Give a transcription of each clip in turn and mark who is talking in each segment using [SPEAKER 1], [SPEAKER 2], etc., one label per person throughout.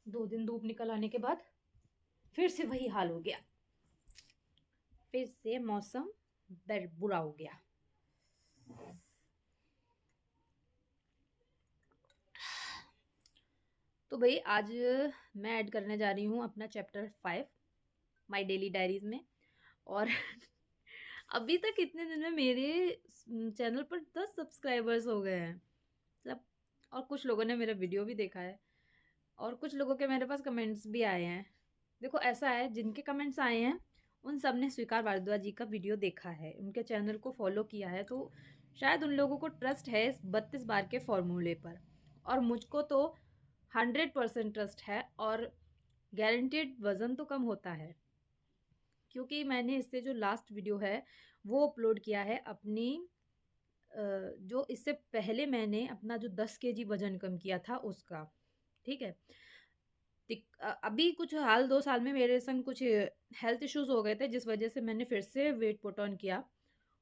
[SPEAKER 1] 2 दिन धूप निकल आने के बाद फिर से वही हाल हो गया, फिर से मौसम बुरा हो गया। तो भाई आज मैं ऐड करने जा रही हूँ अपना चैप्टर 5 माय डेली डायरीज में। और अभी तक इतने दिन में मेरे चैनल पर 10 सब्सक्राइबर्स हो गए हैं मतलब। और कुछ लोगों ने मेरा वीडियो भी देखा है और कुछ लोगों के मेरे पास कमेंट्स भी आए हैं। देखो ऐसा है, जिनके कमेंट्स आए हैं उन सब ने स्वीकार भारद्वाज जी का वीडियो देखा है, उनके चैनल को फॉलो किया है, तो शायद उन लोगों को ट्रस्ट है इस 32 बार के फॉर्मूले पर। और मुझको तो 100% ट्रस्ट है और गारंटेड वज़न तो कम होता है, क्योंकि मैंने इससे जो लास्ट वीडियो है वो अपलोड किया है अपनी जो इससे पहले मैंने अपना जो 10 केजी वज़न कम किया था उसका। ठीक है। अभी कुछ हाल 2 साल में मेरे संग कुछ हेल्थ इश्यूज़ हो गए थे, जिस वजह से मैंने फिर से वेट पुट ऑन किया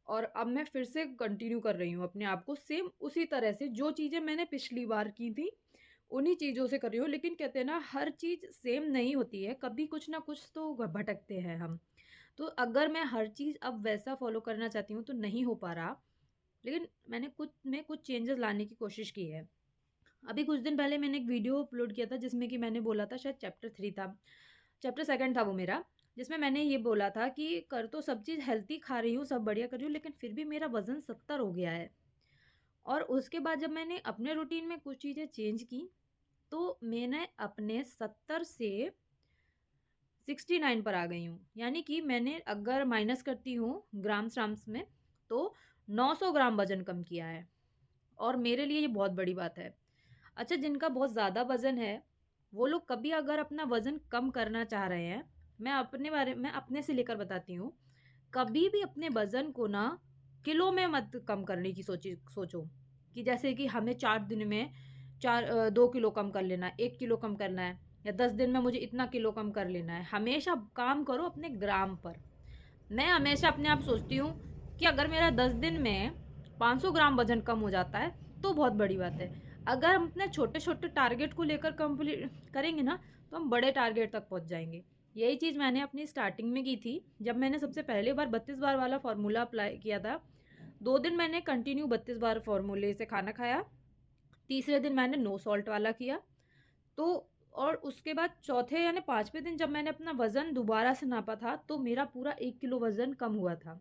[SPEAKER 1] और अब मैं फिर से कंटिन्यू कर रही हूँ अपने आप को सेम उसी तरह से। जो चीज़ें मैंने पिछली बार की थी उन्हीं चीज़ों से कर रही हूँ, लेकिन कहते हैं ना हर चीज़ सेम नहीं होती है, कभी कुछ ना कुछ तो भटकते हैं हम। तो अगर मैं हर चीज़ अब वैसा फॉलो करना चाहती हूँ तो नहीं हो पा रहा, लेकिन मैंने कुछ चेंजेस लाने की कोशिश की है। अभी कुछ दिन पहले मैंने एक वीडियो अपलोड किया था जिसमें कि मैंने बोला था, शायद चैप्टर 3 था, चैप्टर 2 था वो मेरा, जिसमें मैंने ये बोला था कि कर तो सब चीज़ हेल्थी खा रही हूँ, सब बढ़िया कर रही हूँ, लेकिन फिर भी मेरा वज़न 70 हो गया है। और उसके बाद जब मैंने अपने रूटीन में कुछ चीज़ें चेंज की तो मैंने अपने 70 से 69 पर आ गई हूँ। यानी कि मैंने अगर माइनस करती हूँ ग्राम्स में तो 900 ग्राम वज़न कम किया है और मेरे लिए ये बहुत बड़ी बात है। अच्छा, जिनका बहुत ज़्यादा वज़न है वो लोग कभी अगर अपना वज़न कम करना चाह रहे हैं, मैं अपने से लेकर बताती हूँ, कभी भी अपने वज़न को ना किलो में मत कम करने की सोचो कि जैसे कि हमें 4 दिन में 2 किलो कम कर लेना है, 1 किलो कम करना है, या 10 दिन में मुझे इतना किलो कम कर लेना है। हमेशा काम करो अपने ग्राम पर। मैं हमेशा अपने आप सोचती हूँ कि अगर मेरा 10 दिन में 500 ग्राम वजन कम हो जाता है तो बहुत बड़ी बात है। अगर हम अपने छोटे छोटे टारगेट को लेकर कंप्लीट करेंगे ना तो हम बड़े टारगेट तक पहुँच जाएंगे। यही चीज़ मैंने अपनी स्टार्टिंग में की थी, जब मैंने सबसे पहले बार 32 बार वाला फार्मूला अप्लाई किया था। 2 दिन मैंने कंटिन्यू 32 बार फार्मूले से खाना खाया, तीसरे दिन मैंने नो सॉल्ट वाला किया। तो और उसके बाद चौथे यानी 5वें दिन जब मैंने अपना वज़न दोबारा से नापा था तो मेरा पूरा 1 किलो वज़न कम हुआ था।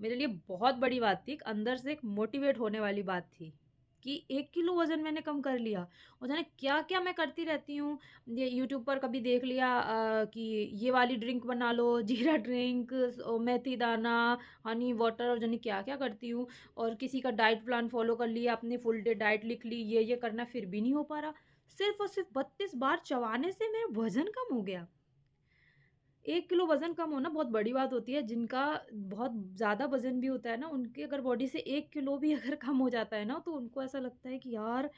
[SPEAKER 1] मेरे लिए बहुत बड़ी बात थी, अंदर से एक मोटिवेट होने वाली बात थी कि 1 किलो वज़न मैंने कम कर लिया। और जाने क्या-क्या मैं करती रहती हूँ। ये यूट्यूब पर कभी देख लिया कि ये वाली ड्रिंक बना लो, जीरा ड्रिंक, मेथी दाना, हनी वाटर, और जाने क्या-क्या करती हूँ। और किसी का डाइट प्लान फ़ॉलो कर लिया, अपनी फुल डे डाइट लिख ली, ये करना, फिर भी नहीं हो पा रहा। सिर्फ़ और सिर्फ़ 32 बार चबाने से मेरा वज़न कम हो गया। 1 किलो वज़न कम होना बहुत बड़ी बात होती है। जिनका बहुत ज़्यादा वज़न भी होता है ना, उनकी अगर बॉडी से 1 किलो भी अगर कम हो जाता है ना, तो उनको ऐसा लगता है कि यार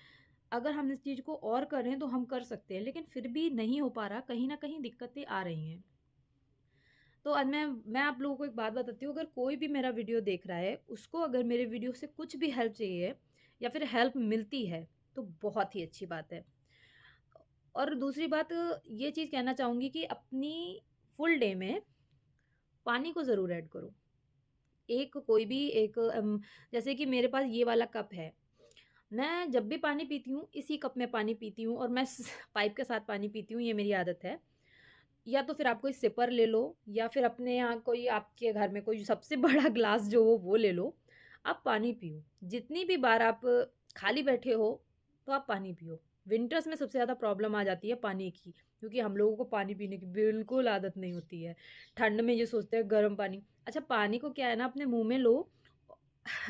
[SPEAKER 1] अगर हम इस चीज़ को और करें तो हम कर सकते हैं, लेकिन फिर भी नहीं हो पा रहा, कहीं न कहीं दिक्कतें आ रही हैं। तो आज मैं आप लोगों को एक बात बताती हूँ, अगर कोई भी मेरा वीडियो देख रहा है, उसको अगर मेरे वीडियो से कुछ भी हेल्प चाहिए या फिर हेल्प मिलती है, तो बहुत ही अच्छी बात है। और दूसरी बात ये चीज़ कहना चाहूँगी कि अपनी फुल डे में पानी को ज़रूर ऐड करो। एक कोई भी एक जैसे कि मेरे पास ये वाला कप है, मैं जब भी पानी पीती हूँ, इसी कप में पानी पीती हूँ और मैं पाइप के साथ पानी पीती हूँ, ये मेरी आदत है। या तो फिर आप कोई सिपर ले लो या फिर अपने यहाँ कोई आपके घर में कोई सबसे बड़ा ग्लास जो हो वो ले लो, आप पानी पियो। जितनी भी बार आप खाली बैठे हो तो आप पानी पियो। विंटर्स में सबसे ज़्यादा प्रॉब्लम आ जाती है पानी की, क्योंकि हम लोगों को पानी पीने की बिल्कुल आदत नहीं होती है। ठंड में ये सोचते हैं गर्म पानी। अच्छा, पानी को क्या है ना, अपने मुँह में लो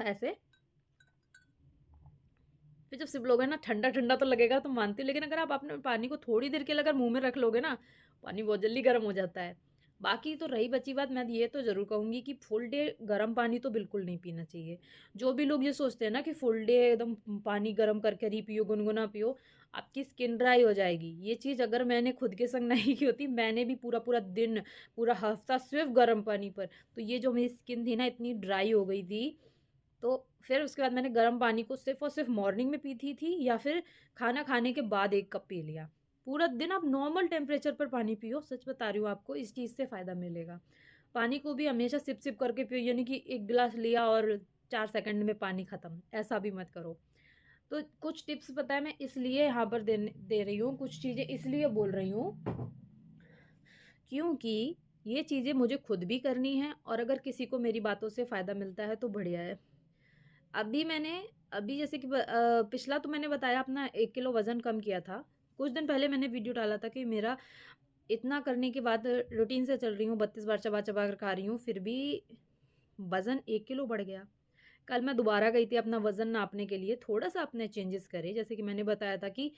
[SPEAKER 1] ऐसे, फिर जब सिप लोगे ना ठंडा-ठंडा तो लगेगा तो मानती हूँ, लेकिन अगर आप अपने पानी को थोड़ी देर के लिए अगर मुँह में रख लोगे ना, पानी बहुत जल्दी गर्म हो जाता है। बाकी तो रही बची बात, मैं ये तो ज़रूर कहूँगी कि फुल डे गर्म पानी तो बिल्कुल नहीं पीना चाहिए। जो भी लोग ये सोचते हैं ना कि फुल डे एकदम पानी गर्म करके ही पियो, गुनगुना पियो, आपकी स्किन ड्राई हो जाएगी। ये चीज़ अगर मैंने खुद के संग नहीं की होती, मैंने भी पूरा-पूरा दिन, पूरा हफ्ता सिर्फ़ गर्म पानी पर, तो ये जो मेरी स्किन थी ना इतनी ड्राई हो गई थी। तो फिर उसके बाद मैंने गर्म पानी को सिर्फ़ और सिर्फ़ मॉर्निंग में पीती थी या फिर खाना खाने के बाद 1 कप पी लिया। पूरा दिन आप नॉर्मल टेम्परेचर पर पानी पियो, सच बता रही हूँ आपको इस चीज़ से फ़ायदा मिलेगा। पानी को भी हमेशा सिप सिप करके पियो, यानी कि 1 गिलास लिया और 4 सेकंड में पानी ख़त्म, ऐसा भी मत करो। तो कुछ टिप्स पता है मैं इसलिए यहाँ पर दे रही हूँ, कुछ चीज़ें इसलिए बोल रही हूँ क्योंकि ये चीज़ें मुझे खुद भी करनी है और अगर किसी को मेरी बातों से फ़ायदा मिलता है तो बढ़िया है। अभी मैंने अभी जैसे कि पिछला तो मैंने बताया अपना 1 किलो वज़न कम किया था। कुछ दिन पहले मैंने वीडियो डाला था कि मेरा इतना करने के बाद रूटीन से चल रही हूँ, 32 बार चबा-चबा कर खा रही हूँ, फिर भी वज़न 1 किलो बढ़ गया। कल मैं दोबारा गई थी अपना वज़न नापने के लिए, थोड़ा-सा अपने चेंजेस करे, जैसे कि मैंने बताया था कि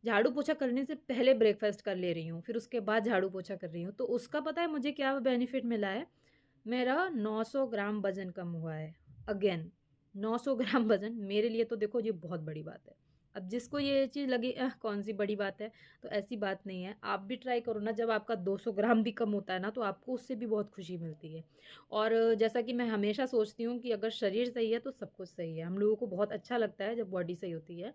[SPEAKER 1] झाड़ू-पोछा करने से पहले ब्रेकफ़ास्ट कर ले रही हूँ, फिर उसके बाद झाड़ू-पोछा कर रही हूँ। तो उसका पता है मुझे क्या बेनिफिट मिला है? मेरा 900 ग्राम वज़न कम हुआ है। अगेन 900 ग्राम वज़न मेरे लिए तो देखो ये बहुत बड़ी बात है। अब जिसको ये चीज़ लगे कौन-सी बड़ी बात है, तो ऐसी बात नहीं है। आप भी ट्राई करो ना, जब आपका 200 ग्राम भी कम होता है ना, तो आपको उससे भी बहुत खुशी मिलती है। और जैसा कि मैं हमेशा सोचती हूँ कि अगर शरीर सही है, तो सब कुछ सही है। हम लोगों को बहुत अच्छा लगता है जब बॉडी सही होती है।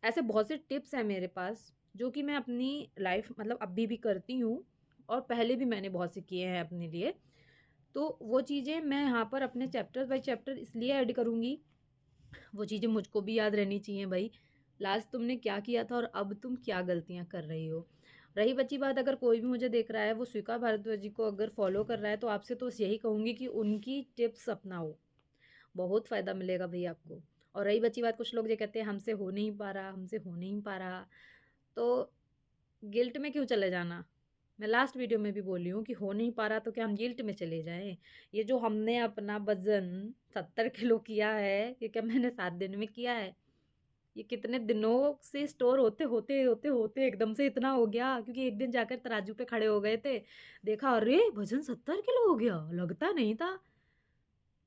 [SPEAKER 1] ऐसे बहुत से टिप्स हैं मेरे पास, जो कि मैं अपनी लाइफ़ मतलब अभी भी करती हूँ और पहले भी मैंने बहुत से किए हैं अपने लिए। तो वो चीज़ें मैं यहाँ पर अपने चैप्टर बाय चैप्टर इसलिए ऐड करूँगी, वो चीज़ें मुझको भी याद रहनी चाहिए भई। लास्ट तुमने क्या किया था और अब तुम क्या गलतियाँ कर रही हो। रही बची बात, अगर कोई भी मुझे देख रहा है वो स्वीका भारद्वाज जी को अगर फ़ॉलो कर रहा है, तो आपसे तो बस यही कहूँगी कि उनकी टिप्स अपनाओ। बहुत फ़ायदा मिलेगा भई आपको। और रही बची बात, कुछ लोग ये कहते हैं हमसे हो नहीं पा रहा, हमसे हो नहीं पा रहा, तो गिल्ट में क्यों चले जाना? मैं लास्ट वीडियो में भी बोली हूँ कि हो नहीं पा रहा तो क्या हम गिल्ट में चले जाएँ? ये जो हमने अपना वज़न 70 किलो किया है, ये क्या मैंने 7 दिन में किया है? ये कितने दिनों से स्टोर होते एकदम से इतना हो गया, क्योंकि एक दिन जाकर तराजू पे खड़े हो गए थे। देखा, अरे! वज़न 70 किलो हो गया, लगता नहीं था।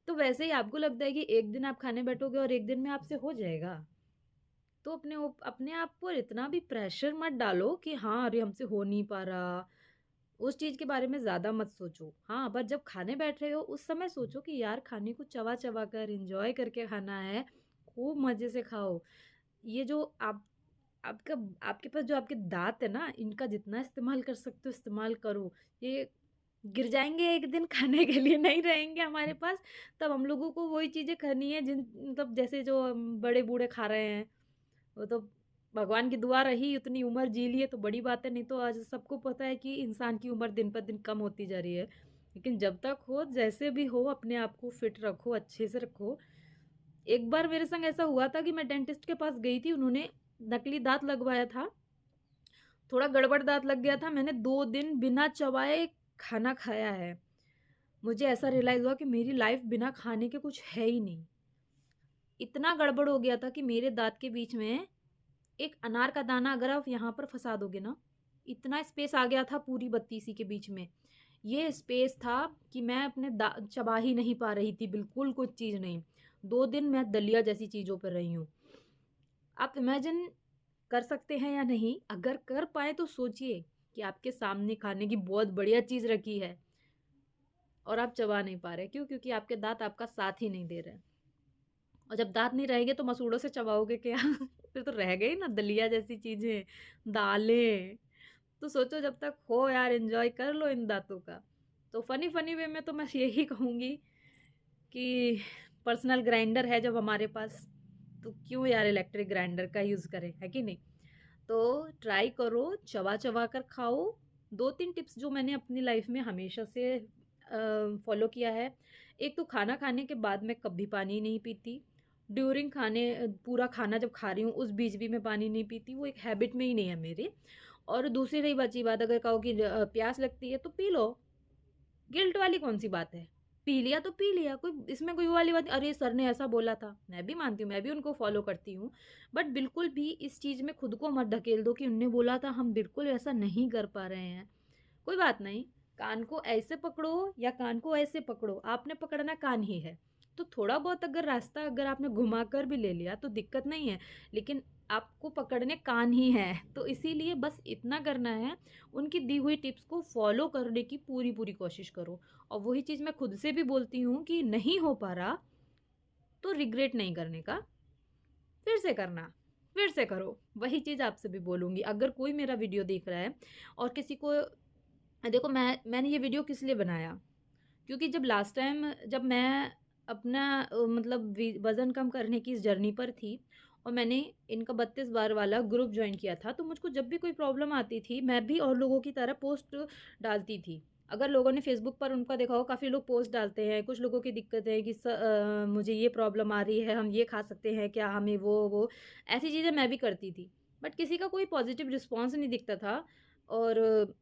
[SPEAKER 1] तो वैसे ही आपको लगता है कि एक दिन आप खाने बैठोगे और एक दिन में आपसे हो जाएगा। तो अपने आप पर इतना भी प्रेशर मत डालो कि हाँ, अरे हमसे हो नहीं पा रहा। उस चीज़ के बारे में ज़्यादा मत सोचो। हाँ, पर जब खाने बैठ रहे हो उस समय सोचो कि यार खाने को चबा-चबा कर एन्जॉय करके खाना है, खूब मज़े से खाओ। ये जो आपका आपके पास जो आपके दाँत है ना, इनका जितना इस्तेमाल कर सकते हो इस्तेमाल करो। ये गिर जाएँगे एक दिन, खाने के लिए नहीं रहेंगे हमारे पास, तब हम लोगों को वही चीज़ें करनी है जिन मतलब जैसे जो बड़े बूढ़े खा रहे हैं। वो तो भगवान की दुआ रही, उतनी उम्र जी ली है तो बड़ी बात है, नहीं तो आज सबको पता है कि इंसान की उम्र दिन पर दिन कम होती जा रही है। लेकिन जब तक हो, जैसे भी हो, अपने आप को फिट रखो, अच्छे से रखो। एक बार मेरे संग ऐसा हुआ था कि मैं डेंटिस्ट के पास गई थी, उन्होंने नकली दाँत लगवाया था। थोड़ा गड़बड़ दाँत लग गया था, मैंने 2 दिन बिना चबाए खाना खाया है। मुझे ऐसा रियलाइज़ हुआ कि मेरी लाइफ़ बिना खाने के कुछ है ही नहीं। इतना गड़बड़ हो गया था कि मेरे दाँत के बीच में एक अनार का दाना अगर आप यहाँ पर फँसा दोगे ना, इतना स्पेस आ गया था पूरी बत्तीसी के बीच में। ये स्पेस था कि मैं अपने चबा ही नहीं पा रही थी, बिल्कुल कुछ चीज़ नहीं। 2 दिन मैं दलिया जैसी चीज़ों पर रही हूँ। आप इमेजिन कर सकते हैं या नहीं? अगर कर पाएँ तो सोचिए कि आपके सामने खाने की बहुत बढ़िया चीज़ रखी है और आप चबा नहीं पा रहे। क्यों? क्योंकि आपके दाँत आपका साथ ही नहीं दे रहे। और जब दाँत नहीं रहेंगे तो मसूड़ों से चबाओगे क्या? फिर तो रह गई ना दलिया जैसी चीज़ें, दालें। तो सोचो जब तक हो यार, एन्जॉय कर लो इन दाँतों का। तो फ़नी वे में तो मैं यही कहूँगी कि पर्सनल ग्राइंडर है जब हमारे पास, तो क्यों यार इलेक्ट्रिक ग्राइंडर का यूज़ करें, है कि नहीं? तो ट्राई करो, चबा-चबा कर खाओ। 2-3 टिप्स जो मैंने अपनी लाइफ़ में हमेशा से फ़ॉलो किया है। एक तो खाना खाने के बाद मैं कभी पानी नहीं पीती। ड्यूरिंग पूरा खाना जब खा रही हूँ उस बीच भी मैं पानी नहीं पीती, वो एक हैबिट में ही नहीं है मेरे। और दूसरी रही बची बात, अगर कहो कि प्यास लगती है तो पी लो, गिल्ट वाली कौन-सी बात है? पी लिया तो पी लिया, कोई इसमें कोई वो वाली बात नहीं, अरे सर ने ऐसा बोला था। मैं भी मानती हूँ, मैं भी उनको फ़ॉलो करती हूँ। बट बिल्कुल भी इस चीज़ में खुद को मत ढकेल दो कि उनने बोला था, हम बिल्कुल ऐसा नहीं कर पा रहे हैं। कोई बात नहीं, कान को ऐसे पकड़ो या कान को ऐसे पकड़ो, आपने पकड़ना कान ही है। तो थोड़ा बहुत अगर रास्ता अगर आपने घुमाकर भी ले लिया तो दिक्कत नहीं है, लेकिन आपको पकड़ने कान ही हैं। तो इसीलिए बस इतना करना है, उनकी दी हुई टिप्स को फ़ॉलो करने की पूरी-पूरी कोशिश करो। और वही चीज़ मैं खुद से भी बोलती हूँ कि नहीं हो पा रहा, तो रिग्रेट नहीं करने का, फिर से करना। फिर से करो। वही चीज़ आपसे भी बोलूँगी, अगर कोई मेरा वीडियो देख रहा है और किसी को, देखो मैंने ये वीडियो किस लिए बनाया, क्योंकि जब लास्ट टाइम जब मैं अपना मतलब वज़न कम करने की इस जर्नी पर थी और मैंने इनका 32 बार वाला ग्रुप जॉइन किया था, तो मुझको जब भी कोई प्रॉब्लम आती थी, मैं भी और लोगों की तरह पोस्ट डालती थी। अगर लोगों ने फेसबुक पर उनका देखा हो, काफ़ी लोग पोस्ट डालते हैं, कुछ लोगों की दिक्कत है कि मुझे ये प्रॉब्लम आ रही है, हम ये खा सकते हैं क्या, हमें वो ऐसी चीज़ें मैं भी करती थी। बट किसी का कोई पॉजिटिव रिस्पॉन्स नहीं दिखता था। और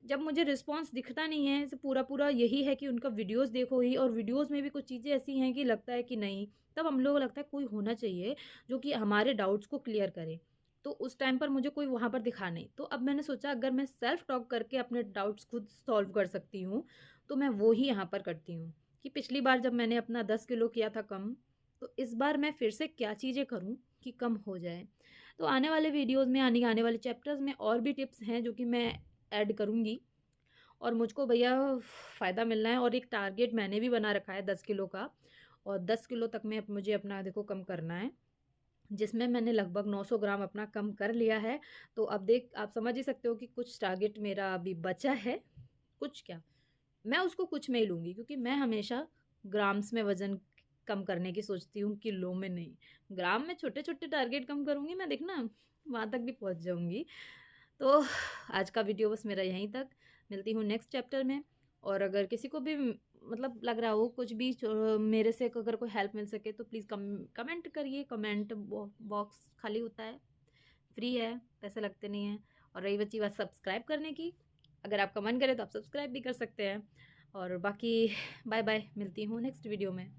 [SPEAKER 1] जब मुझे रिस्पॉन्स दिखता नहीं है, तो पूरा यही है कि उनका वीडियोस देखो ही, और वीडियोस में भी कुछ चीज़ें ऐसी हैं कि लगता है कि नहीं, तब हम लोग को लगता है कोई होना चाहिए जो कि हमारे डाउट्स को क्लियर करे। तो उस टाइम पर मुझे कोई वहाँ पर दिखा नहीं, तो अब मैंने सोचा अगर मैं सेल्फ टॉक करके अपने डाउट्स खुद सॉल्व कर सकती हूँ, तो मैं वो ही यहाँ पर करती हूँ। कि पिछली बार जब मैंने अपना 10 किलो किया था कम, तो इस बार मैं फिर से क्या चीज़ें करूँ कि कम हो जाए। तो आने वाले वीडियोज़ में, आने वाले चैप्टर्स में और भी टिप्स हैं जो कि मैं ऐड करूँगी। और मुझको भैया फ़ायदा मिलना है, और एक टारगेट मैंने भी बना रखा है 10 किलो का, और 10 किलो तक में मुझे अपना देखो कम करना है, जिसमें मैंने लगभग 900 ग्राम अपना कम कर लिया है। तो अब आप समझ ही सकते हो कि कुछ टारगेट मेरा अभी बचा है। कुछ क्या, मैं उसको कुछ में ही लूँगी, क्योंकि मैं हमेशा ग्राम्स में वज़न कम करने की सोचती हूँ, किलो में नहीं। ग्राम में छोटे-छोटे टारगेट कम करूँगी मैं, देखना वहाँ तक भी पहुँच जाऊँगी। तो आज का वीडियो बस मेरा यहीं तक। मिलती हूँ नेक्स्ट चैप्टर में। और अगर किसी को भी मतलब लग रहा हो कुछ भी, मेरे से अगर कोई हेल्प मिल सके, तो प्लीज़ कमेंट करिए। कमेंट बॉक्स खाली होता है, फ्री है, पैसे लगते नहीं हैं। और रही बची बात सब्सक्राइब करने की, अगर आपका मन करे तो आप सब्सक्राइब भी कर सकते हैं। और बाकी बाय बाय, मिलती हूँ नेक्स्ट वीडियो में।